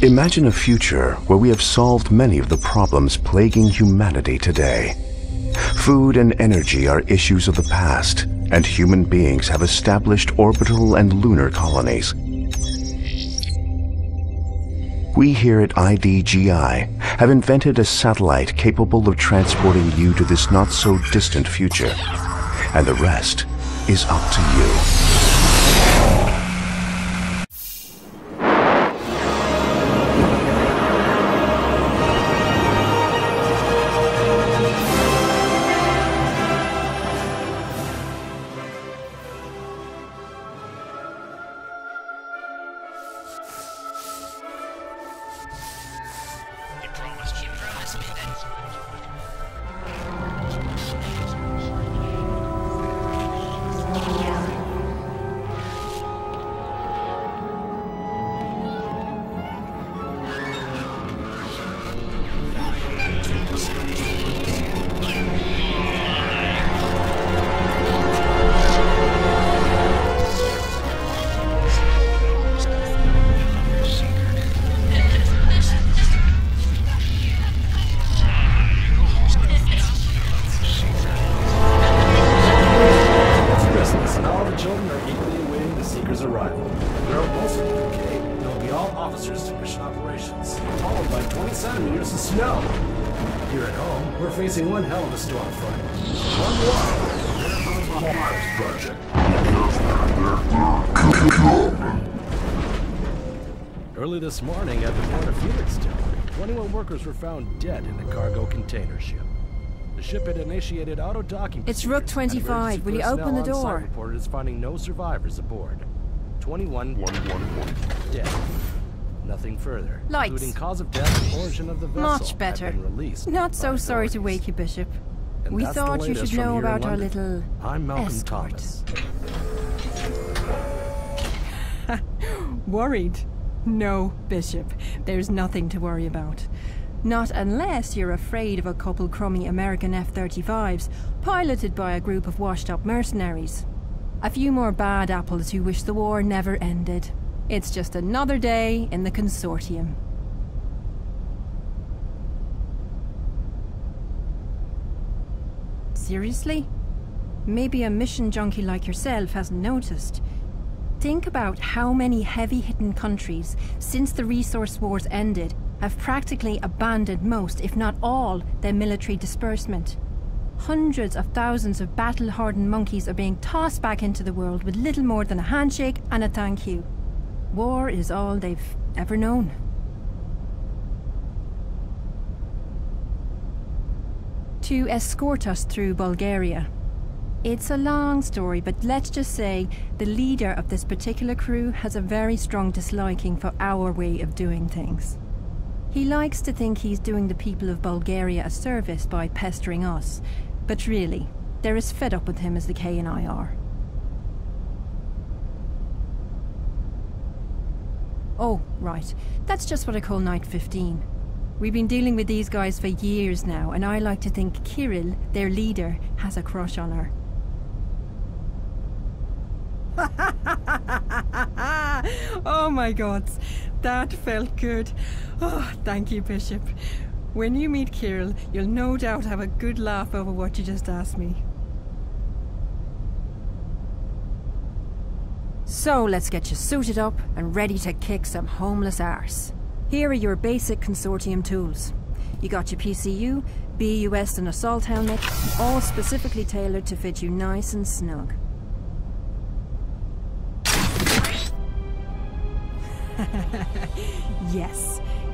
Imagine a future where we have solved many of the problems plaguing humanity today. Food and energy are issues of the past, and human beings have established orbital and lunar colonies. We here at IDGI have invented a satellite capable of transporting you to this not-so-distant future, and the rest is up to you. Early this morning at the port of Felixstowe, 21 workers were found dead in a cargo container ship. The ship had initiated auto-docking. It's Rook 25. Will you open the door? Reported as finding no survivors aboard. 21 dead. Nothing further. Lights. Including cause of death and origin of the vessel. Much better. Had been released. Not so sorry to wake you, Bishop. And we thought you should know about our little I'm Malcolm escort. Thomas. Worried? No, Bishop. There's nothing to worry about. Not unless you're afraid of a couple crummy American F-35s, piloted by a group of washed-up mercenaries. A few more bad apples who wish the war never ended. It's just another day in the Consortium. Seriously? Maybe a mission junkie like yourself hasn't noticed. Think about how many heavy-hitting countries, since the resource wars ended, have practically abandoned most, if not all, their military disbursement. Hundreds of thousands of battle-hardened monkeys are being tossed back into the world with little more than a handshake and a thank you. War is all they've ever known. To escort us through Bulgaria. It's a long story, but let's just say the leader of this particular crew has a very strong disliking for our way of doing things. He likes to think he's doing the people of Bulgaria a service by pestering us, but really, they're as fed up with him as the K and I are. Oh, right. That's just what I call Night 15. We've been dealing with these guys for years now, and I like to think Kirill, their leader, has a crush on her. Oh my gods, that felt good. Oh, thank you, Bishop. When you meet Kirill, you'll no doubt have a good laugh over what you just asked me. So let's get you suited up and ready to kick some homeless arse. Here are your basic Consortium tools. You got your PCU, BUS and assault helmet, all specifically tailored to fit you nice and snug.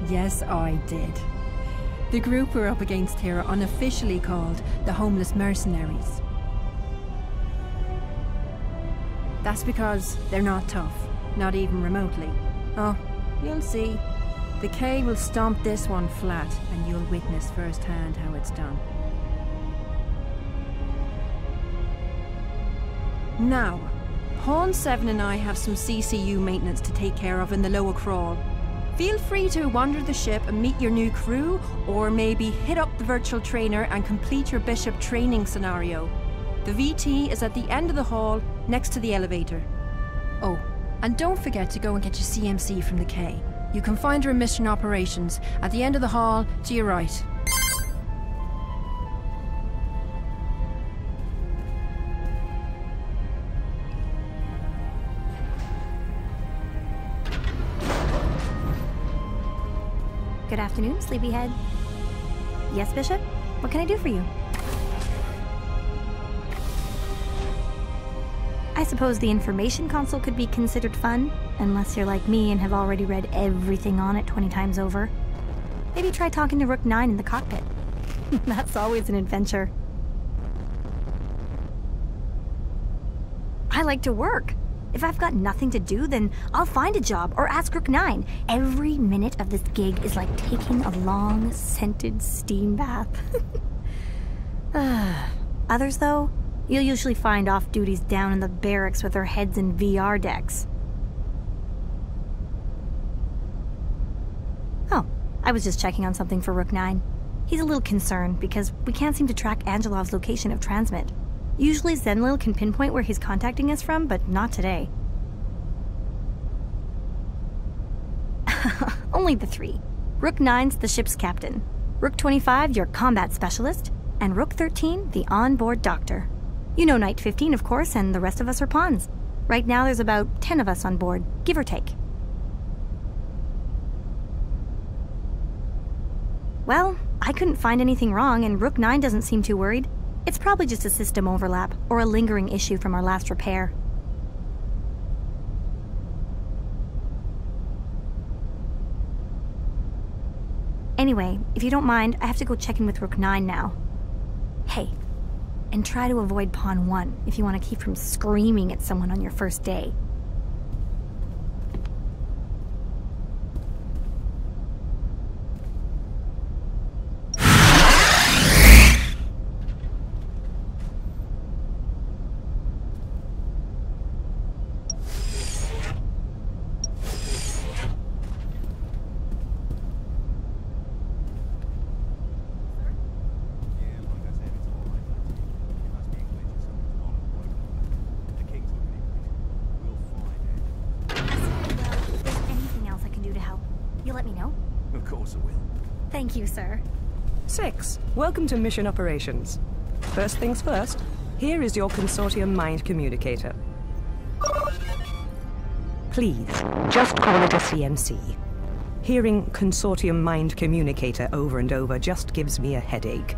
Yes, I did. The group we're up against here are unofficially called the Homeless Mercenaries. That's because they're not tough, not even remotely. Oh, you'll see. The K will stomp this one flat, and you'll witness firsthand how it's done. Now, Pawn 7 and I have some CCU maintenance to take care of in the lower crawl. Feel free to wander the ship and meet your new crew, or maybe hit up the virtual trainer and complete your Bishop training scenario. The VT is at the end of the hall, next to the elevator. Oh, and don't forget to go and get your CMC from the K. You can find her in Mission Operations, at the end of the hall, to your right. Good afternoon, sleepyhead. Yes, Bishop? What can I do for you? I suppose the information console could be considered fun, unless you're like me and have already read everything on it 20 times over. Maybe try talking to Rook 9 in the cockpit. That's always an adventure. I like to work. If I've got nothing to do, then I'll find a job or ask Rook 9. Every minute of this gig is like taking a long, scented steam bath. Others, though, you'll usually find off-duties down in the barracks with their heads in VR decks. Oh, I was just checking on something for Rook 9. He's a little concerned because we can't seem to track Angelov's location of transmit. Usually Zenlil can pinpoint where he's contacting us from, but not today. Only the three. Rook 9's the ship's captain. Rook 25, your combat specialist. And Rook 13, the onboard doctor. You know Knight 15, of course, and the rest of us are pawns. Right now there's about 10 of us on board, give or take. Well, I couldn't find anything wrong, and Rook 9 doesn't seem too worried. It's probably just a system overlap, or a lingering issue from our last repair. Anyway, if you don't mind, I have to go check in with Rook 9 now. Hey, and try to avoid Pawn 1 if you want to keep from screaming at someone on your first day. Thank you, sir. 6. Welcome to Mission Operations. First things first, here is your Consortium mind communicator. Please, just call it a CMC. Hearing Consortium mind communicator over and over just gives me a headache.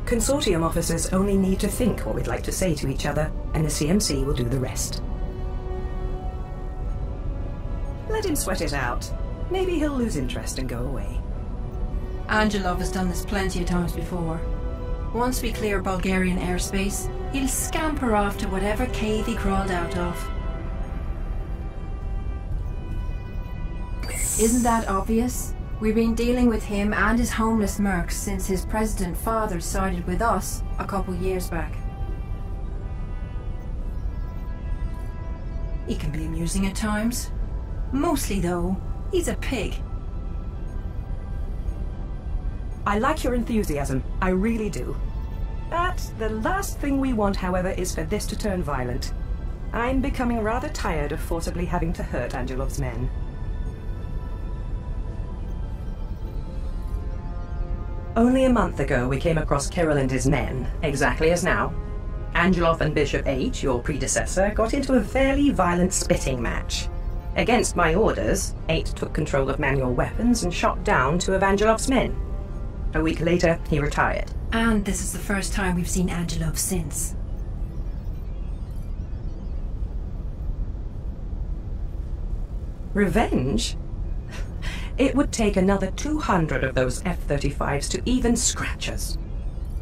Consortium officers only need to think what we'd like to say to each other, and the CMC will do the rest. Let him sweat it out. Maybe he'll lose interest and go away. Angelov has done this plenty of times before. Once we clear Bulgarian airspace, he'll scamper off to whatever cave he crawled out of. Isn't that obvious? We've been dealing with him and his homeless mercs since his president father sided with us a couple years back. He can be amusing at times. Mostly, though, he's a pig. I like your enthusiasm, I really do. But the last thing we want, however, is for this to turn violent. I'm becoming rather tired of forcibly having to hurt Angelov's men. Only a month ago we came across Kirill and his men, exactly as now. Angelov and Bishop 8, your predecessor, got into a fairly violent spitting match. Against my orders, 8 took control of manual weapons and shot down 2 of Angelov's men. A week later, he retired. And this is the first time we've seen Angelov since. Revenge? It would take another 200 of those F-35s to even scratch us.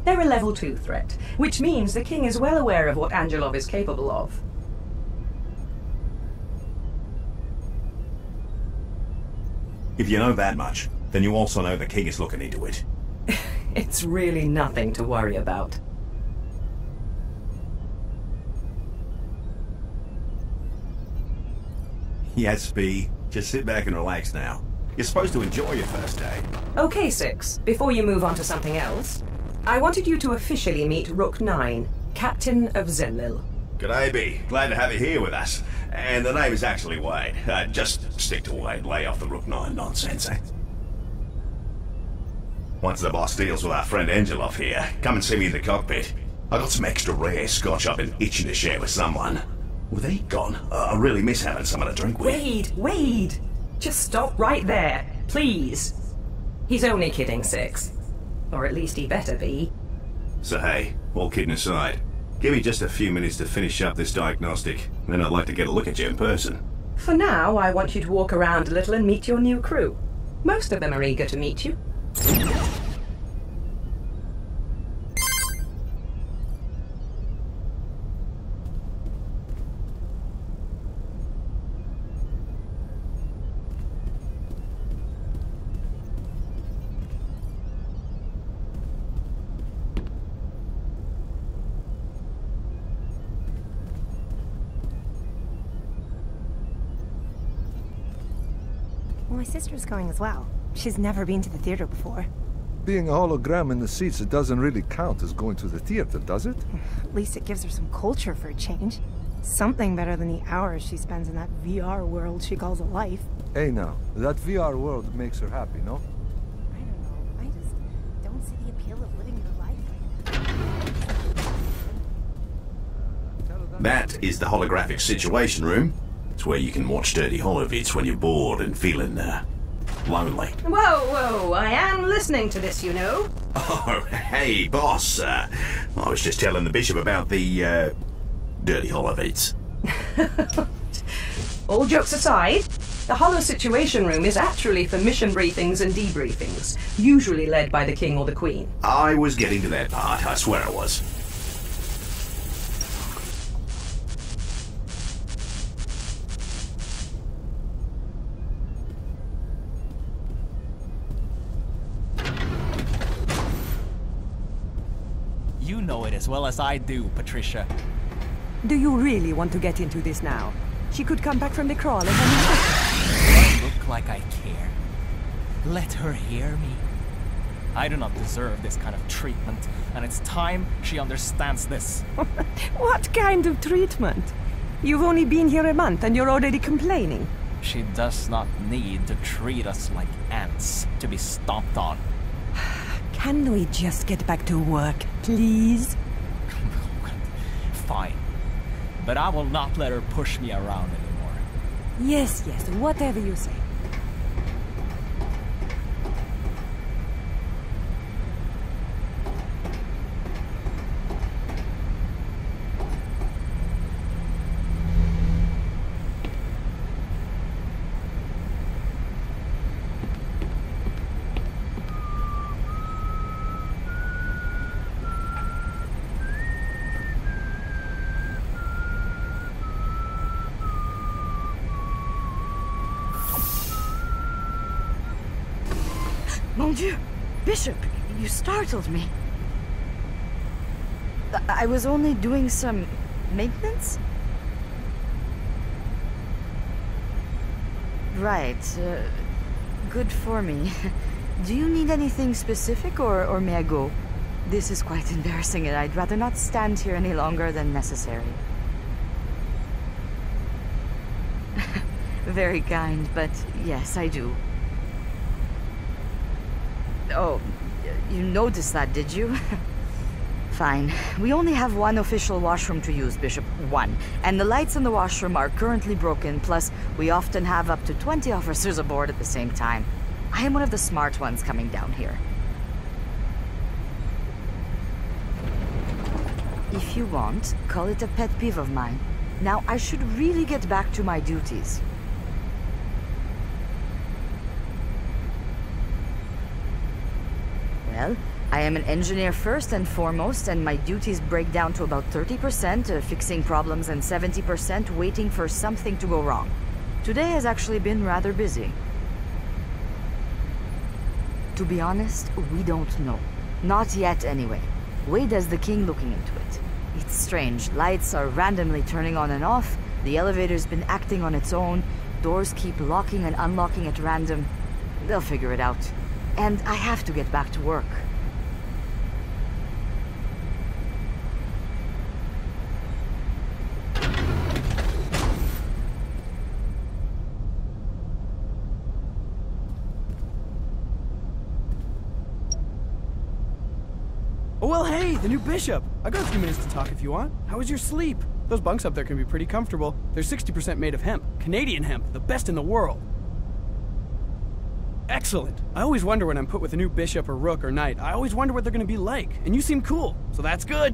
They're a level 2 threat, which means the King is well aware of what Angelov is capable of. If you know that much, then you also know the King is looking into it. It's really nothing to worry about. Yes, B. Just sit back and relax now. You're supposed to enjoy your first day. Okay, 6. Before you move on to something else, I wanted you to officially meet Rook 9, Captain of Zenlil. G'day, B. Glad to have you here with us. And the name is actually Wade. Just stick to Wade. Lay off the Rook 9 nonsense, eh? Once the boss deals with our friend Angeloff here, come and see me in the cockpit. I got some extra rare scotch I've been itching to share with someone. With he gone, I really miss having someone to drink with. Wade! Just stop right there, please. He's only kidding, Six. Or at least he better be. So hey, all kidding aside, give me just a few minutes to finish up this diagnostic, then I'd like to get a look at you in person. For now, I want you to walk around a little and meet your new crew. Most of them are eager to meet you. My sister's going as well. She's never been to the theater before. Being a hologram in the seats, it doesn't really count as going to the theater, does it? At least it gives her some culture for a change. Something better than the hours she spends in that VR world she calls a life. Hey now, that VR world makes her happy, no? I don't know. I just don't see the appeal of living your life. That is the holographic situation room. It's where you can watch dirty holovids when you're bored and feeling, lonely. Whoa, I am listening to this, you know. Oh, hey, boss. I was just telling the bishop about the, dirty holovids. All jokes aside, the Holo Situation Room is actually for mission briefings and debriefings, usually led by the King or the Queen. I was getting to that part, I swear I was. You know it as well as I do, Patricia. Do you really want to get into this now? She could come back from the crawl at any second. Look like I care. Let her hear me. I do not deserve this kind of treatment, and it's time she understands this. What kind of treatment? You've only been here a month and you're already complaining. She does not need to treat us like ants to be stomped on. Can we just get back to work, please? Fine. But I will not let her push me around anymore. Yes, whatever you say. Mon Dieu! Bishop, you startled me. I was only doing some maintenance? Right, good for me. Do you need anything specific, or may I go? This is quite embarrassing, and I'd rather not stand here any longer than necessary. Very kind, but yes, I do. Oh, you noticed that, did you? Fine. We only have one official washroom to use, Bishop. One. And the lights in the washroom are currently broken, plus we often have up to 20 officers aboard at the same time. I am one of the smart ones coming down here. If you want, call it a pet peeve of mine. Now, I should really get back to my duties. Well, I am an engineer first and foremost, and my duties break down to about 30% fixing problems and 70% waiting for something to go wrong. Today has actually been rather busy. To be honest, we don't know. Not yet, anyway. Wade has the king looking into it. It's strange. Lights are randomly turning on and off, the elevator's been acting on its own, doors keep locking and unlocking at random. They'll figure it out. And I have to get back to work. Oh, well, hey, the new bishop. I got a few minutes to talk if you want. How was your sleep? Those bunks up there can be pretty comfortable. They're 60% made of hemp. Canadian hemp, the best in the world. Excellent. I always wonder when I'm put with a new bishop or rook or knight. I always wonder what they're going to be like. And you seem cool, so that's good.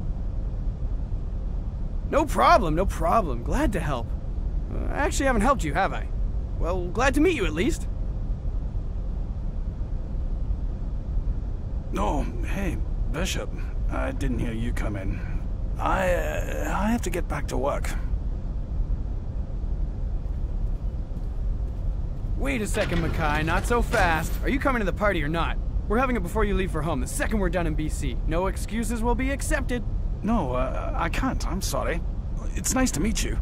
No problem, no problem. Glad to help. I actually haven't helped you, have I? Well, glad to meet you at least. Oh, hey, Bishop. I didn't hear you come in. I have to get back to work. Wait a second, Mackay. Not so fast. Are you coming to the party or not? We're having it before you leave for home, the second we're done in BC. No excuses will be accepted. No, I can't. I'm sorry. It's nice to meet you.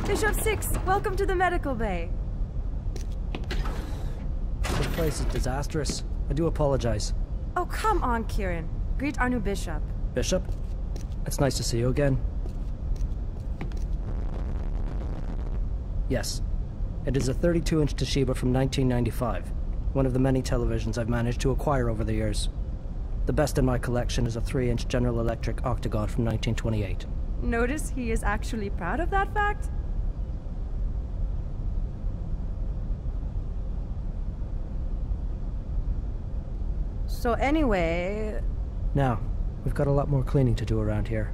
Bishop 6, welcome to the medical bay. This place is disastrous. I do apologize. Oh, come on, Kieran. Greet our new bishop. Bishop? It's nice to see you again. Yes. It is a 32-inch Toshiba from 1995. One of the many televisions I've managed to acquire over the years. The best in my collection is a 3-inch General Electric Octagon from 1928. Notice he is actually proud of that fact? So anyway... Now, we've got a lot more cleaning to do around here.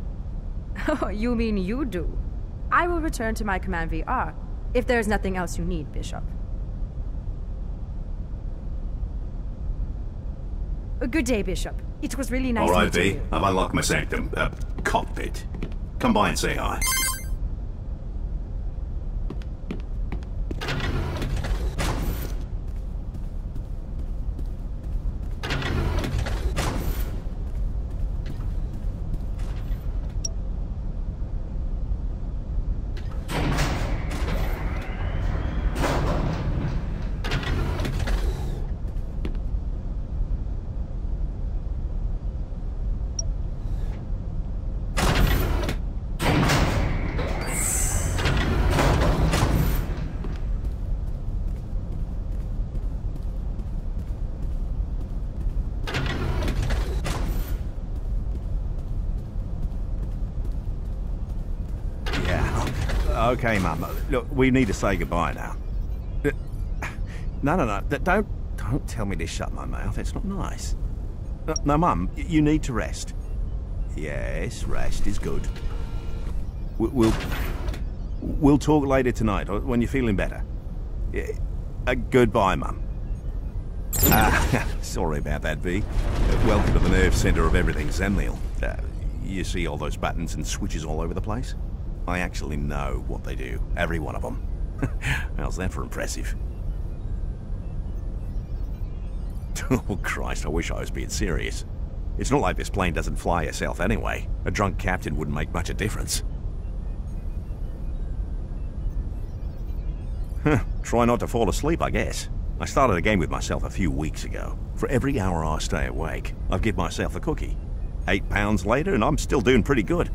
Oh, you mean you do? I will return to my command VR, if there's nothing else you need, Bishop. Good day, Bishop. It was really nice All right, meeting V. you. I've unlocked my sanctum, cockpit. Come by and say hi. Okay, Mum. Look, we need to say goodbye now. No. Don't tell me to shut my mouth. It's not nice. No, Mum, you need to rest. Yes, rest is good. We'll talk later tonight, or when you're feeling better. Goodbye, Mum. Sorry about that, V. Welcome to the nerve center of everything, Zenmeal. You see all those buttons and switches all over the place? I actually know what they do, every one of them. How's that for impressive? Oh, Christ, I wish I was being serious. It's not like this plane doesn't fly itself anyway. A drunk captain wouldn't make much of a difference. Try not to fall asleep, I guess. I started a game with myself a few weeks ago. For every hour I stay awake, I've given myself a cookie. 8 pounds later, and I'm still doing pretty good.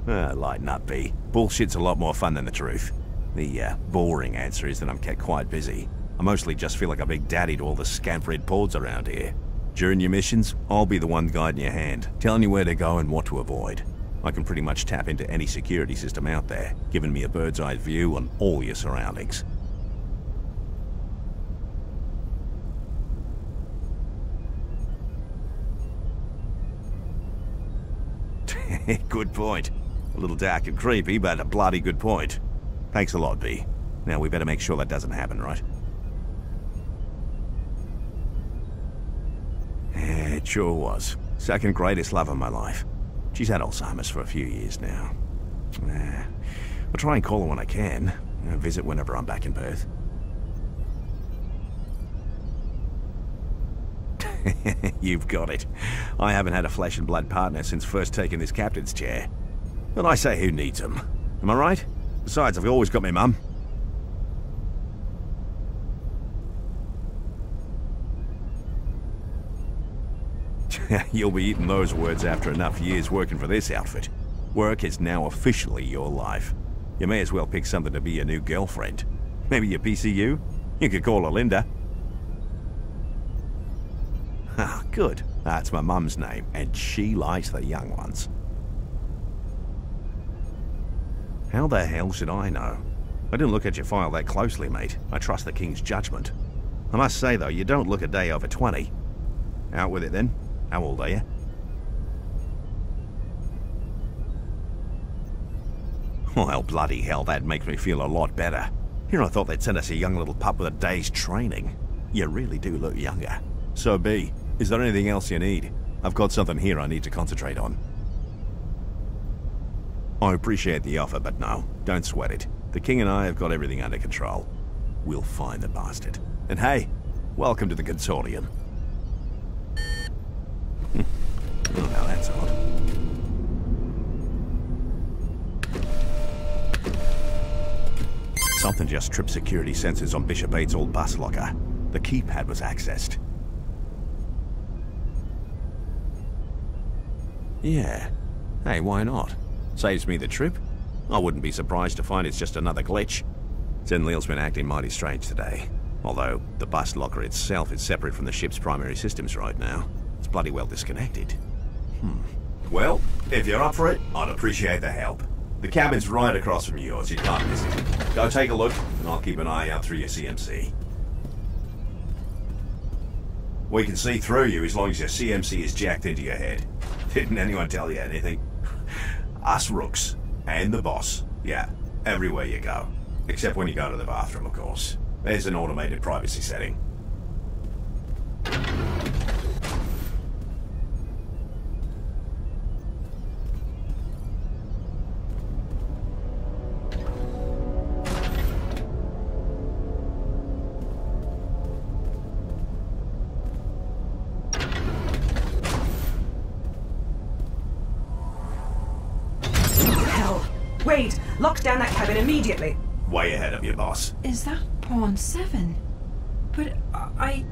Lighten up, B. Bullshit's a lot more fun than the truth. The boring answer is that I'm kept quite busy. I mostly just feel like a big daddy to all the scamp-red pawds around here. During your missions, I'll be the one guiding your hand, telling you where to go and what to avoid. I can pretty much tap into any security system out there, giving me a bird's-eye view on all your surroundings. Good point. A little dark and creepy, but a bloody good point. Thanks a lot, B. Now we better make sure that doesn't happen, right? Yeah, it sure was. Second greatest love of my life. She's had Alzheimer's for a few years now. I'll try and call her when I can. Visit whenever I'm back in Perth. You've got it. I haven't had a flesh and blood partner since first taking this captain's chair. But I say, who needs them? Am I right? Besides, I've always got my mum. You'll be eating those words after enough years working for this outfit. Work is now officially your life. You may as well pick something to be your new girlfriend. Maybe your PCU? You could call her Linda. Ah, good. That's my mum's name, and she likes the young ones. How the hell should I know? I didn't look at your file that closely, mate. I trust the King's judgment. I must say, though, you don't look a day over 20. Out with it, then. How old are you? Well, bloody hell, that makes me feel a lot better. Here I thought they'd send us a young little pup with a day's training. You really do look younger. So, B, is there anything else you need? I've got something here I need to concentrate on. I appreciate the offer, but no, don't sweat it. The King and I have got everything under control. We'll find the bastard. And hey, welcome to the Consortium. Oh, now that's odd. Something just tripped security sensors on Bishop 8's old bus locker. The keypad was accessed. Yeah. Hey, why not? Saves me the trip. I wouldn't be surprised to find it's just another glitch. Zenliel's been acting mighty strange today. Although, the bus locker itself is separate from the ship's primary systems right now. It's bloody well disconnected. Well, if you're up for it, I'd appreciate the help. The cabin's right across from yours, you can't miss it. Go take a look, and I'll keep an eye out through your CMC. We can see through you as long as your CMC is jacked into your head. Didn't anyone tell you anything? Us rooks, and the boss. Yeah, everywhere you go. Except when you go to the bathroom, of course. There's an automated privacy setting. Wade, lock down that cabin immediately. Way ahead of you, boss. Is that Pawn 7? But I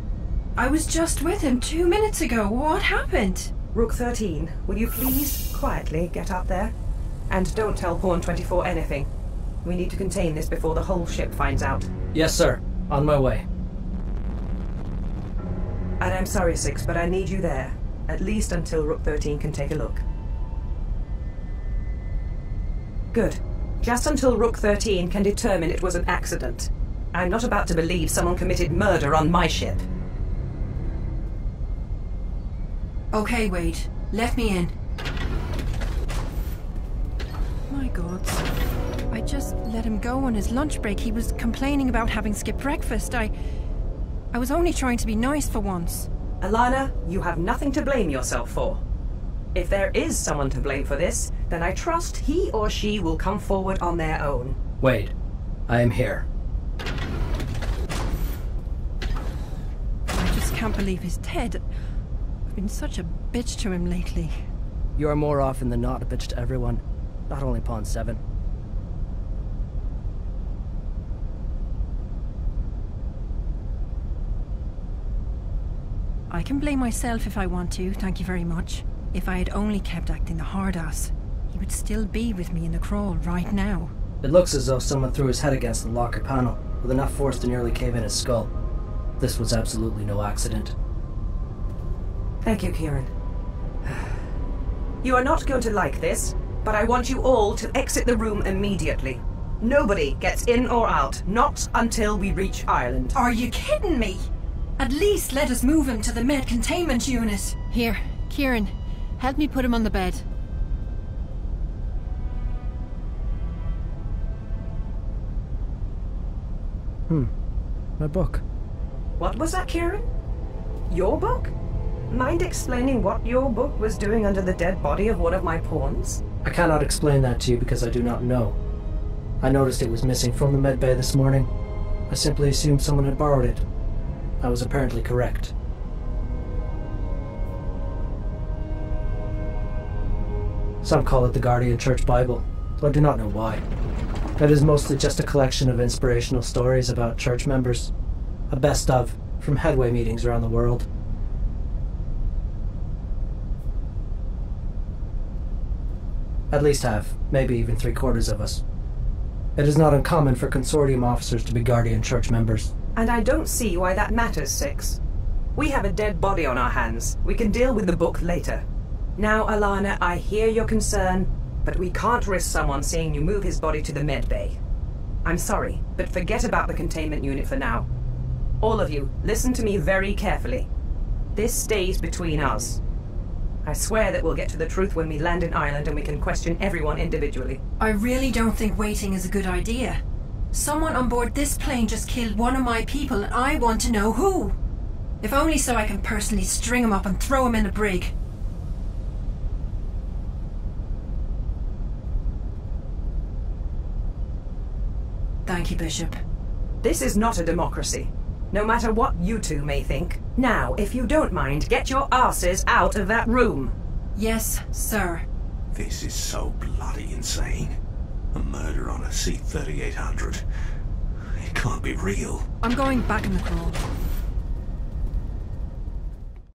was just with him 2 minutes ago. What happened? Rook 13, will you please quietly get up there? And don't tell Pawn 24 anything. We need to contain this before the whole ship finds out. Yes, sir. On my way. And I'm sorry, Six, but I need you there. At least until Rook 13 can take a look. Good. Just until Rook 13 can determine it was an accident. I'm not about to believe someone committed murder on my ship. Okay, Wade. Let me in. My God. I just let him go on his lunch break. He was complaining about having skipped breakfast. I was only trying to be nice for once. Alana, you have nothing to blame yourself for. If there is someone to blame for this, then I trust he or she will come forward on their own. Wade, I am here. I just can't believe he's dead. I've been such a bitch to him lately. You are more often than not a bitch to everyone, not only Pawn 7. I can blame myself if I want to, thank you very much. If I had only kept acting the hard ass, he would still be with me in the crawl right now. It looks as though someone threw his head against the locker panel, with enough force to nearly cave in his skull. This was absolutely no accident. Thank you, Kieran. You are not going to like this, but I want you all to exit the room immediately. Nobody gets in or out, not until we reach Ireland. Are you kidding me? At least let us move him to the med containment unit. Here, Kieran, help me put him on the bed. My book. What was that, Kieran? Your book? Mind explaining what your book was doing under the dead body of one of my pawns? I cannot explain that to you because I do not know. I noticed it was missing from the med bay this morning. I simply assumed someone had borrowed it. I was apparently correct. Some call it the Guardian Church Bible, though I do not know why. It is mostly just a collection of inspirational stories about church members. A best of from headway meetings around the world. At least half, maybe even 3/4 of us. It is not uncommon for Consortium officers to be Guardian Church members. And I don't see why that matters, Six. We have a dead body on our hands. We can deal with the book later. Now, Alana, I hear your concern, but we can't risk someone seeing you move his body to the med bay. I'm sorry, but forget about the containment unit for now. All of you, listen to me very carefully. This stays between us. I swear that we'll get to the truth when we land in Ireland and we can question everyone individually. I really don't think waiting is a good idea. Someone on board this plane just killed one of my people and I want to know who. If only so I can personally string him up and throw him in a brig. Thank you, Bishop. This is not a democracy, no matter what you two may think. Now, if you don't mind, get your asses out of that room. Yes, sir. This is so bloody insane. A murder on a C-3800. It can't be real. I'm going back in the crawl.